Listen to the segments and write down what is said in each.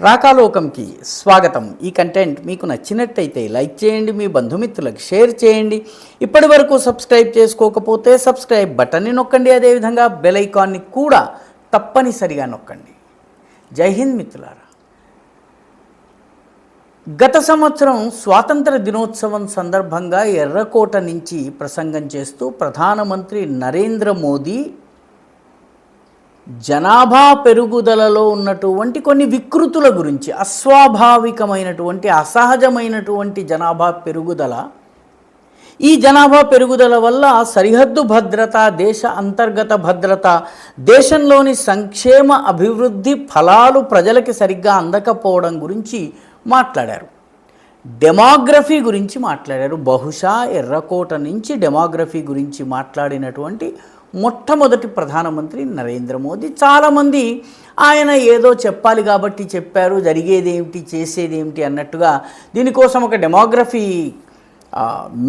రాకాలోకంకి స్వాగతం. ఈ కంటెంట్ మీకు నచ్చినట్టయితే లైక్ చేయండి, మీ బంధుమిత్రులకు షేర్ చేయండి. ఇప్పటి వరకు సబ్స్క్రైబ్ చేసుకోకపోతే సబ్స్క్రైబ్ బటన్ని నొక్కండి. అదేవిధంగా బెల్ ఐకాన్ని కూడా తప్పనిసరిగా నొక్కండి. జై హింద్ మిత్రులారా. గత సంవత్సరం స్వాతంత్ర దినోత్సవం సందర్భంగా ఎర్రకోట నుంచి ప్రసంగం చేస్తూ ప్రధానమంత్రి నరేంద్ర మోదీ జనాభా పెరుగుదలలో ఉన్నటువంటి కొన్ని వికృతుల గురించి, అస్వాభావికమైనటువంటి అసహజమైనటువంటి జనాభా పెరుగుదల, ఈ జనాభా పెరుగుదల వల్ల సరిహద్దు భద్రత, దేశ అంతర్గత భద్రత, దేశంలోని సంక్షేమ అభివృద్ధి ఫలాలు ప్రజలకి సరిగ్గా అందకపోవడం గురించి మాట్లాడారు. డెమోగ్రఫీ గురించి మాట్లాడారు. బహుశా ఎర్రకోట నుంచి డెమోగ్రఫీ గురించి మాట్లాడినటువంటి మొట్టమొదటి ప్రధానమంత్రి నరేంద్ర మోదీ. చాలామంది ఆయన ఏదో చెప్పాలి కాబట్టి చెప్పారు, జరిగేదేమిటి చేసేదేమిటి అన్నట్టుగా దీనికోసం ఒక డెమోగ్రఫీ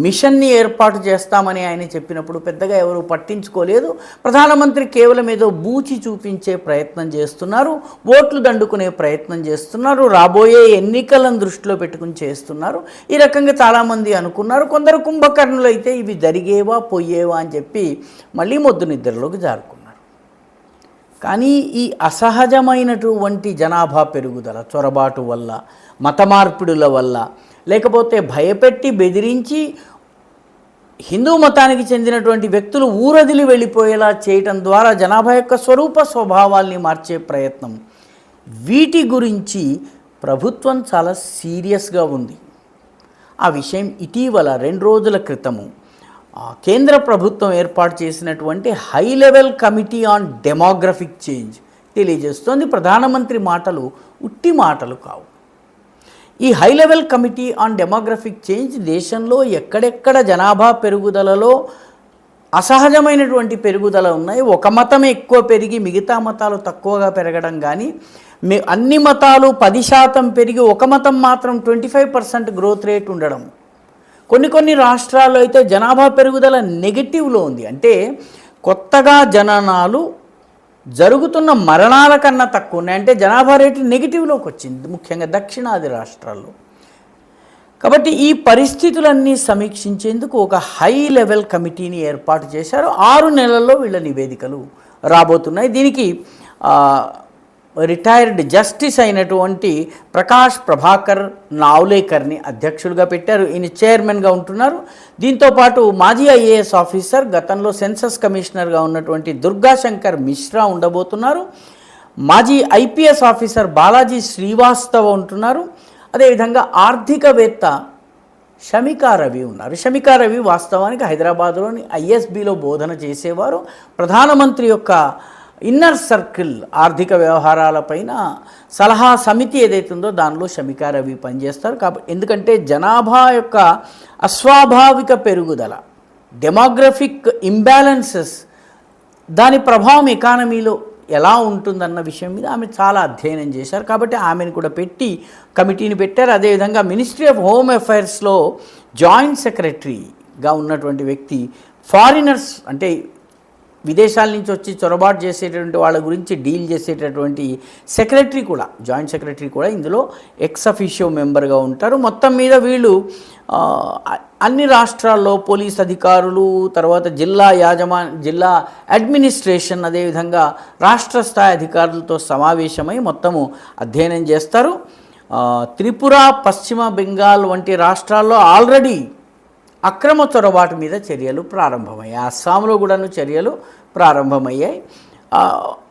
మిషన్ని ఏర్పాటు చేస్తామని ఆయన చెప్పినప్పుడు పెద్దగా ఎవరు పట్టించుకోలేదు. ప్రధానమంత్రి కేవలం ఏదో బూచి చూపించే ప్రయత్నం చేస్తున్నారు, ఓట్లు దండుకునే ప్రయత్నం చేస్తున్నారు, రాబోయే ఎన్నికలను దృష్టిలో పెట్టుకుని చేస్తున్నారు. ఈ రకంగా చాలామంది అనుకున్నారు. కొందరు కుంభకర్ణులు అయితే ఇవి జరిగేవా పోయేవా అని చెప్పి మళ్ళీ మొద్దు నిద్రలోకి జారుకున్నారు. కానీ ఈ అసహజమైనటువంటి జనాభా పెరుగుదల చొరబాటు వల్ల, మత మార్పిడుల వల్ల, లేకపోతే భయపెట్టి బెదిరించి హిందూ మతానికి చెందినటువంటి వ్యక్తులు ఊరదిలి వెళ్ళిపోయేలా చేయటం ద్వారా జనాభా యొక్క స్వరూప స్వభావాల్ని మార్చే ప్రయత్నం, వీటి గురించి ప్రభుత్వం చాలా సీరియస్గా ఉంది. ఆ విషయం ఇటీవల 2 రోజుల క్రితము కేంద్ర ప్రభుత్వం ఏర్పాటు చేసినటువంటి high level committee on demographic change తెలియజేస్తోంది. ప్రధానమంత్రి మాటలు ఉట్టి మాటలు కావు. ఈ high level committee on demographic change దేశంలో ఎక్కడెక్కడ జనాభా పెరుగుదలలో అసహజమైనటువంటి పెరుగుదల ఉన్నాయి, ఒక మతం ఎక్కువ పెరిగి మిగతా మతాలు తక్కువగా పెరగడం, కానీ అన్ని మతాలు 10% పెరిగి ఒక మతం మాత్రం 25% గ్రోత్ రేట్ ఉండడం, కొన్ని రాష్ట్రాల్లో అయితే జనాభా పెరుగుదల నెగిటివ్లో ఉంది. అంటే కొత్తగా జననాలు జరుగుతున్న మరణాల కన్నా తక్కువ ఉన్నాయి. అంటే జనాభా రేటు నెగిటివ్లోకి వచ్చింది, ముఖ్యంగా దక్షిణాది రాష్ట్రాల్లో. కాబట్టి ఈ పరిస్థితులన్నీ సమీక్షించేందుకు ఒక హై లెవెల్ కమిటీని ఏర్పాటు చేశారు. 6 నెలల్లో వీళ్ళ నివేదికలు రాబోతున్నాయి. దీనికి రిటైర్డ్ జస్టిస్ అయినటువంటి ప్రకాష్ ప్రభాకర్ నావ్లేకర్ని అధ్యక్షులుగా పెట్టారు. ఈయన చైర్మన్గా ఉంటున్నారు. దీంతోపాటు మాజీ ఐఏఎస్ ఆఫీసర్, గతంలో సెన్సస్ కమిషనర్గా ఉన్నటువంటి దుర్గాశంకర్ మిశ్రా ఉండబోతున్నారు. మాజీ ఐపీఎస్ ఆఫీసర్ బాలాజీ శ్రీవాస్తవ ఉంటున్నారు. అదేవిధంగా ఆర్థికవేత్త షమికా రవి ఉన్నారు. షమికా రవి వాస్తవానికి హైదరాబాద్లోని ఐఎస్బిలో బోధన చేసేవారు. ప్రధానమంత్రి యొక్క ఇన్నర్ సర్కిల్ ఆర్థిక వ్యవహారాలపైన సలహా సమితి ఏదైతుందో దానిలో షమికా రవి పనిచేస్తారు. కాబట్టి ఎందుకంటే జనాభా యొక్క అస్వాభావిక పెరుగుదల, డెమోగ్రఫిక్ ఇంబ్యాలెన్సెస్, దాని ప్రభావం ఎకానమీలో ఎలా ఉంటుందన్న విషయం మీద ఆమె చాలా అధ్యయనం చేశారు. కాబట్టి ఆమెను కూడా పెట్టి కమిటీని పెట్టారు. అదేవిధంగా మినిస్ట్రీ ఆఫ్ హోమ్ అఫైర్స్లో జాయింట్ సెక్రటరీగా ఉన్నటువంటి వ్యక్తి, ఫారినర్స్ అంటే విదేశాల నుంచి వచ్చి చొరబాటు చేసేటటువంటి వాళ్ళ గురించి డీల్ చేసేటటువంటి సెక్రటరీ కూడా, జాయింట్ సెక్రటరీ కూడా ఇందులో ఎక్స్ అఫీషియో మెంబర్గా ఉంటారు. మొత్తం మీద వీళ్ళు అన్ని రాష్ట్రాల్లో పోలీస్ అధికారులు, తర్వాత జిల్లా అడ్మినిస్ట్రేషన్, అదేవిధంగా రాష్ట్ర స్థాయి అధికారులతో సమావేశమై మొత్తము అధ్యయనం చేస్తారు. త్రిపుర, పశ్చిమ బెంగాల్ వంటి రాష్ట్రాల్లో ఆల్రెడీ అక్రమ చొరబాటు మీద చర్యలు ప్రారంభమయ్యాయి. అస్సాంలో కూడాను చర్యలు ప్రారంభమయ్యాయి.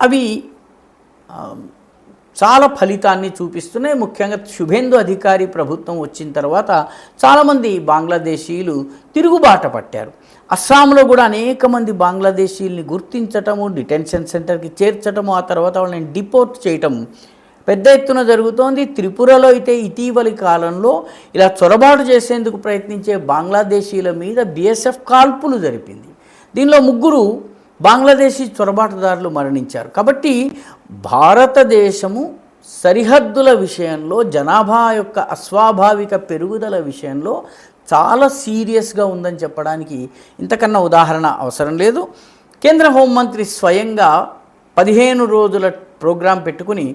అవి చాలా ఫలితాన్ని చూపిస్తున్నాయి. ముఖ్యంగా శుభేందు అధికారి ప్రభుత్వం వచ్చిన తర్వాత చాలామంది బంగ్లాదేశీయులు తిరుగుబాట పట్టారు. అస్సాంలో కూడా అనేక మంది బంగ్లాదేశీయుల్ని గుర్తించటము, డిటెన్షన్ సెంటర్కి చేర్చటము, ఆ తర్వాత వాళ్ళని డిపోర్ట్ చేయటం పెద్ద ఎత్తున జరుగుతోంది. త్రిపురలో అయితే ఇటీవలి కాలంలో ఇలా చొరబాటు చేసేందుకు ప్రయత్నించే బంగ్లాదేశీల మీద బీఎస్ఎఫ్ కాల్పులు జరిపింది. దీనిలో 3 బంగ్లాదేశీ చొరబాటుదారులు మరణించారు. కాబట్టి భారతదేశము సరిహద్దుల విషయంలో, జనాభా యొక్క అస్వాభావిక పెరుగుదల విషయంలో చాలా సీరియస్గా ఉందని చెప్పడానికి ఇంతకన్నా ఉదాహరణ అవసరం లేదు. కేంద్ర హోంమంత్రి స్వయంగా 15 రోజుల ప్రోగ్రాం పెట్టుకుని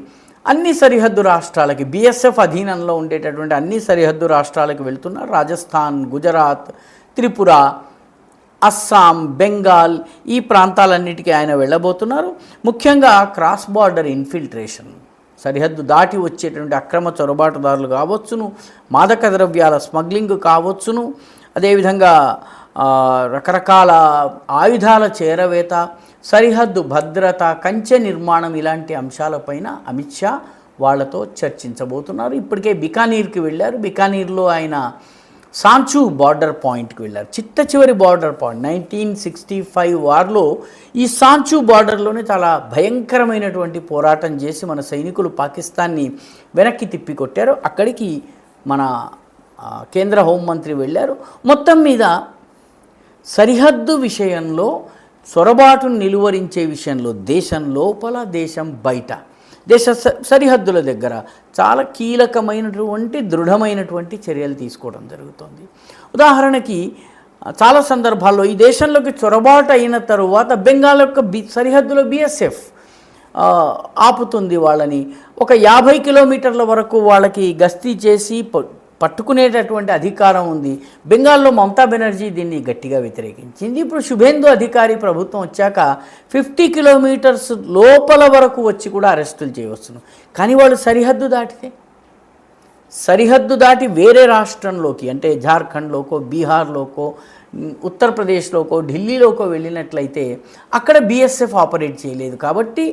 అన్ని సరిహద్దు రాష్ట్రాలకి బీఎస్ఎఫ్ అధీనంలో ఉండేటటువంటి అన్ని సరిహద్దు రాష్ట్రాలకు వెళ్తున్నారు. రాజస్థాన్, గుజరాత్, త్రిపుర, అస్సాం, బెంగాల్ ఈ ప్రాంతాలన్నిటికీ ఆయన వెళ్ళబోతున్నారు. ముఖ్యంగా క్రాస్ బార్డర్ ఇన్ఫిల్ట్రేషన్, సరిహద్దు దాటి వచ్చేటువంటి అక్రమ చొరబాటుదారులు కావచ్చును, మాదక ద్రవ్యాల స్మగ్లింగ్ కావచ్చును, అదేవిధంగా రకరకాల ఆయుధాల చేరవేత, సరిహద్దు భద్రత, కంచె నిర్మాణం ఇలాంటి అంశాలపైన అమిత్ షా వాళ్ళతో చర్చించబోతున్నారు. ఇప్పటికే బికానీర్కి వెళ్ళారు. బికానీర్లో ఆయన సాంచు బార్డర్ పాయింట్కి వెళ్ళారు. చిట్ట చివరి బార్డర్ పాయింట్ 1965 వార్లో ఈ సాంచు బార్డర్లోనే చాలా భయంకరమైనటువంటి పోరాటం చేసి మన సైనికులు పాకిస్తాన్ని వెనక్కి తిప్పికొట్టారు. అక్కడికి మన కేంద్ర హోంమంత్రి వెళ్ళారు. మొత్తం మీద సరిహద్దు విషయంలో, చొరబాటును నిలువరించే విషయంలో దేశం లోపల, దేశం బయట, దేశ సరిహద్దుల దగ్గర చాలా కీలకమైనటువంటి దృఢమైనటువంటి చర్యలు తీసుకోవడం జరుగుతుంది. ఉదాహరణకి చాలా సందర్భాల్లో ఈ దేశంలోకి చొరబాటు అయిన తరువాత బెంగాల్ యొక్క సరిహద్దులో బీఎస్ఎఫ్ ఆపుతుంది వాళ్ళని. ఒక 50 కిలోమీటర్ల వరకు వాళ్ళకి గస్తీ చేసి పట్టుకునేటటువంటి అధికారం ఉంది. బెంగాల్లో మమతా బెనర్జీ దీన్ని గట్టిగా వ్యతిరేకించింది. ఇప్పుడు శుభేందు అధికారి ప్రభుత్వం వచ్చాక 50 కిలోమీటర్స్ లోపల వరకు వచ్చి కూడా అరెస్టులు చేయవచ్చును. కానీ వాళ్ళు సరిహద్దు దాటి వేరే రాష్ట్రంలోకి, అంటే జార్ఖండ్లోకో, బీహార్లోకో, ఉత్తరప్రదేశ్లోకో, ఢిల్లీలోకో వెళ్ళినట్లయితే అక్కడ బీఎస్ఎఫ్ ఆపరేట్ చేయలేదు. కాబట్టి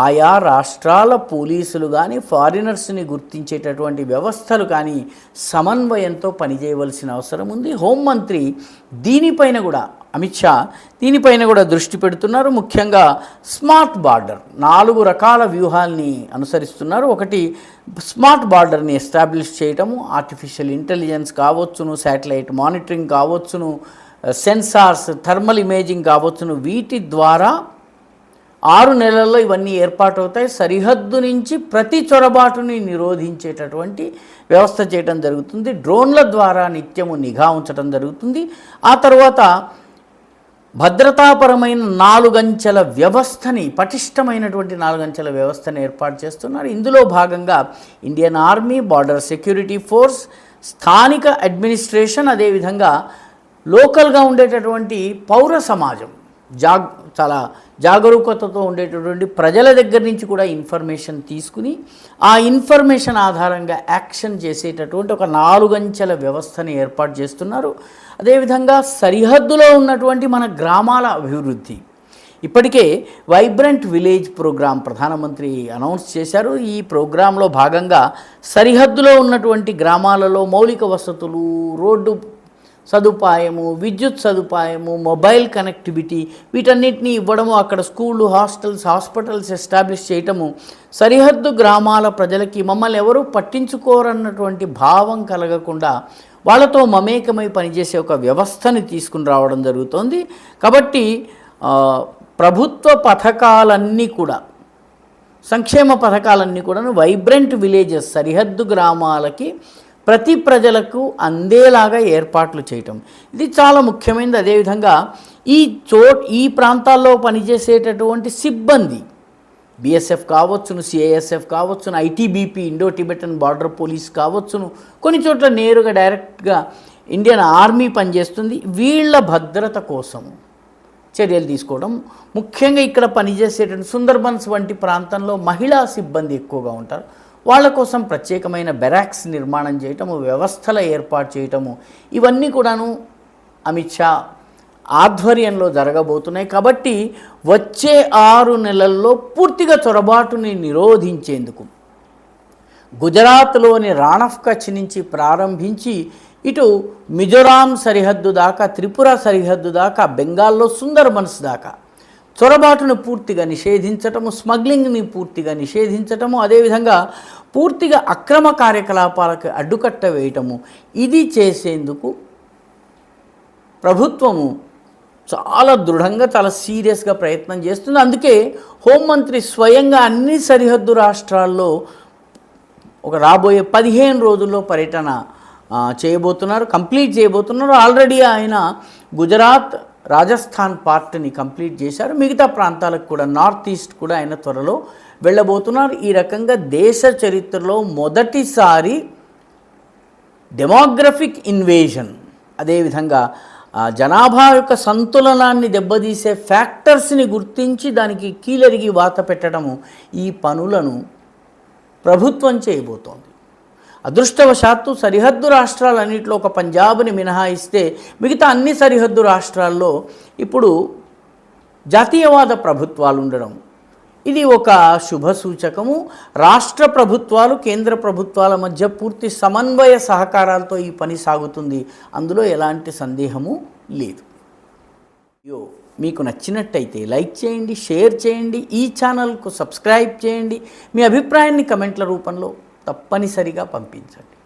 ఆయా రాష్ట్రాల పోలీసులు కానీ, ఫారినర్స్ని గుర్తించేటటువంటి వ్యవస్థలు కానీ సమన్వయంతో పనిచేయవలసిన అవసరం ఉంది. హోంమంత్రి దీనిపైన కూడా, అమిత్ షా దీనిపైన కూడా దృష్టి పెడుతున్నారు. ముఖ్యంగా స్మార్ట్ బార్డర్ 4 రకాల వ్యూహాల్ని అనుసరిస్తున్నారు. ఒకటి స్మార్ట్ బార్డర్ని ఎస్టాబ్లిష్ చేయటము, ఆర్టిఫిషియల్ ఇంటెలిజెన్స్ కావచ్చును, శాటిలైట్ మానిటరింగ్ కావచ్చును, సెన్సార్స్, థర్మల్ ఇమేజింగ్ కావచ్చును. వీటి ద్వారా 6 నెలల్లో ఇవన్నీ ఏర్పాటవుతాయి. సరిహద్దు నుంచి ప్రతి చొరబాటుని నిరోధించేటటువంటి వ్యవస్థ చేయడం జరుగుతుంది. డ్రోన్ల ద్వారా నిత్యము నిఘా ఉంచడం జరుగుతుంది. ఆ తర్వాత భద్రతాపరమైన 4 అంచెల వ్యవస్థని, పటిష్టమైనటువంటి 4 అంచెల వ్యవస్థని ఏర్పాటు చేస్తున్నారు. ఇందులో భాగంగా Indian army, border security force, స్థానిక అడ్మినిస్ట్రేషన్, అదేవిధంగా లోకల్గా ఉండేటటువంటి పౌర సమాజం, చాలా జాగరూకతతో ఉండేటటువంటి ప్రజల దగ్గర నుంచి కూడా ఇన్ఫర్మేషన్ తీసుకుని ఆ ఇన్ఫర్మేషన్ ఆధారంగా యాక్షన్ చేసేటటువంటి ఒక 4 అంచెల వ్యవస్థని ఏర్పాటు చేస్తున్నారు. అదేవిధంగా సరిహద్దులో ఉన్నటువంటి మన గ్రామాల అభివృద్ధి, ఇప్పటికే వైబ్రెంట్ విలేజ్ ప్రోగ్రాం ప్రధానమంత్రి అనౌన్స్ చేశారు. ఈ ప్రోగ్రాంలో భాగంగా సరిహద్దులో ఉన్నటువంటి గ్రామాలలో మౌలిక వసతులు, రోడ్డు సదుపాయము, విద్యుత్ సదుపాయము, మొబైల్ కనెక్టివిటీ వీటన్నిటిని ఇవ్వడము, అక్కడ స్కూళ్ళు, హాస్టల్స్, హాస్పిటల్స్ ఎస్టాబ్లిష్ చేయటము, సరిహద్దు గ్రామాల ప్రజలకి మమ్మల్ని ఎవరూ పట్టించుకోరన్నటువంటి భావం కలగకుండా వాళ్ళతో మమేకమై పనిచేసే ఒక వ్యవస్థని తీసుకుని రావడం జరుగుతోంది. కాబట్టి ప్రభుత్వ పథకాలన్నీ కూడా, సంక్షేమ పథకాలన్నీ కూడా వైబ్రెంట్ విలేజెస్, సరిహద్దు గ్రామాలకి ప్రతి ప్రజలకు అందేలాగా ఏర్పాట్లు చేయటం ఇది చాలా ముఖ్యమైనది. అదేవిధంగా ఈ ప్రాంతాల్లో పనిచేసేటటువంటి సిబ్బంది, బీఎస్ఎఫ్ కావచ్చును, సిఐఎస్ఎఫ్ కావచ్చును, ITBP Indo Tibetan border police కావచ్చును, కొన్ని చోట్ల నేరుగా డైరెక్ట్గా ఇండియన్ ఆర్మీ పనిచేస్తుంది. వీళ్ళ భద్రత కోసం చర్యలు తీసుకోవడం, ముఖ్యంగా ఇక్కడ పనిచేసేటువంటి సుందర్బన్స్ వంటి ప్రాంతంలో మహిళా సిబ్బంది ఎక్కువగా ఉంటారు. వాళ్ళ కోసం ప్రత్యేకమైన బెరాక్స్ నిర్మాణం చేయటము, వ్యవస్థల ఏర్పాటు చేయటము, ఇవన్నీ కూడాను అమిత్ షా ఆధ్వర్యంలో జరగబోతున్నాయి. కాబట్టి వచ్చే 6 నెలల్లో పూర్తిగా చొరబాటుని నిరోధించేందుకు గుజరాత్లోని రాణ్ ఆఫ్ కచ్ నుంచి ప్రారంభించి ఇటు మిజోరాం సరిహద్దు దాకా, త్రిపుర సరిహద్దు దాకా, బెంగాల్లో సుందర్బన్స్ దాకా చొరబాటును పూర్తిగా నిషేధించటము, స్మగ్లింగ్ని పూర్తిగా నిషేధించటము, అదేవిధంగా పూర్తిగా అక్రమ కార్యకలాపాలకు అడ్డుకట్ట వేయటము, ఇది చేసేందుకు ప్రభుత్వము చాలా దృఢంగా, చాలా సీరియస్గా ప్రయత్నం చేస్తుంది. అందుకే హోంమంత్రి స్వయంగా అన్ని సరిహద్దు రాష్ట్రాల్లో ఒక రాబోయే 15 రోజుల్లో పర్యటన చేయబోతున్నారు, కంప్లీట్ చేయబోతున్నారు. ఆల్రెడీ ఆయన గుజరాత్, రాజస్థాన్ పార్ట్ని కంప్లీట్ చేశారు. మిగతా ప్రాంతాలకు కూడా, నార్త్ ఈస్ట్ కూడా ఆయన త్వరలో వెళ్ళబోతున్నారు. ఈ రకంగా దేశ చరిత్రలో మొదటిసారి డెమోగ్రఫిక్ ఇన్వేజన్, అదేవిధంగా జనాభా యొక్క సంతులనాన్ని దెబ్బతీసే ఫ్యాక్టర్స్ని గుర్తించి దానికి కీలరిగి వాత పెట్టడము, ఈ పనులను ప్రభుత్వం చేయబోతోంది. అదృష్టవశాత్తు సరిహద్దు రాష్ట్రాలన్నింటిలో ఒక పంజాబ్ని మినహాయిస్తే మిగతా అన్ని సరిహద్దు రాష్ట్రాల్లో ఇప్పుడు జాతీయవాద ప్రభుత్వాలు ఉండడం, ఇది ఒక శుభ సూచకము. రాష్ట్ర ప్రభుత్వాలు కేంద్ర ప్రభుత్వాల మధ్య పూర్తి సమన్వయ సహకారాలతో ఈ పని సాగుతుంది, అందులో ఎలాంటి సందేహము లేదు. మీకు నచ్చినట్టయితే లైక్ చేయండి, షేర్ చేయండి, ఈ ఛానల్కు సబ్స్క్రైబ్ చేయండి. మీ అభిప్రాయాన్ని కమెంట్ల రూపంలో తప్పనిసరిగా పంపించండి.